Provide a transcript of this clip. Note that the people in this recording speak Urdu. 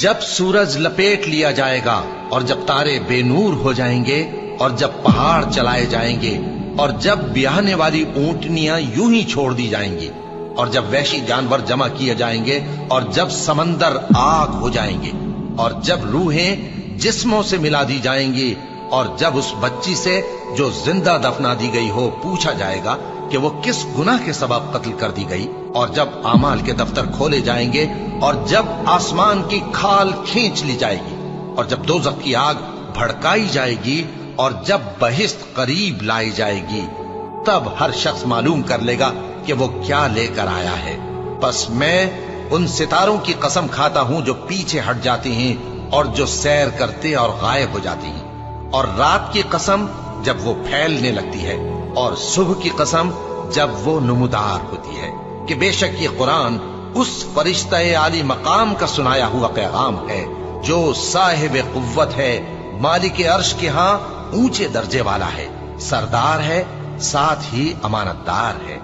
جب سورج لپیٹ لیا جائے گا اور جب تارے بے نور ہو جائیں گے اور جب پہاڑ چلائے جائیں گے اور جب بیاہنے والی اونٹنیاں یوں ہی چھوڑ دی جائیں گی اور جب وحشی جانور جمع کیے جائیں گے اور جب سمندر آگ ہو جائیں گے اور جب روحیں جسموں سے ملا دی جائیں گی اور جب اس بچی سے جو زندہ دفنا دی گئی ہو پوچھا جائے گا کہ وہ کس گناہ کے سبب قتل کر دی گئی اور جب اعمال کے دفتر کھولے جائیں گے اور جب آسمان کی کھال کھینچ لی جائے گی اور جب دوزخ کی آگ بھڑکائی جائے گی اور جب بہشت قریب لائی جائے گی تب ہر شخص معلوم کر لے گا کہ وہ کیا لے کر آیا ہے۔ پس میں ان ستاروں کی قسم کھاتا ہوں جو پیچھے ہٹ جاتی ہیں اور جو سیر کرتے اور غائب ہو جاتی ہیں، اور رات کی قسم جب وہ پھیلنے لگتی ہے، اور صبح کی قسم جب وہ نمودار ہوتی ہے، کہ بے شک یہ قرآن اس فرشتہ عالی مقام کا سنایا ہوا پیغام ہے جو صاحب قوت ہے، مالک عرش کے ہاں اونچے درجے والا ہے، سردار ہے، ساتھ ہی امانت دار ہے۔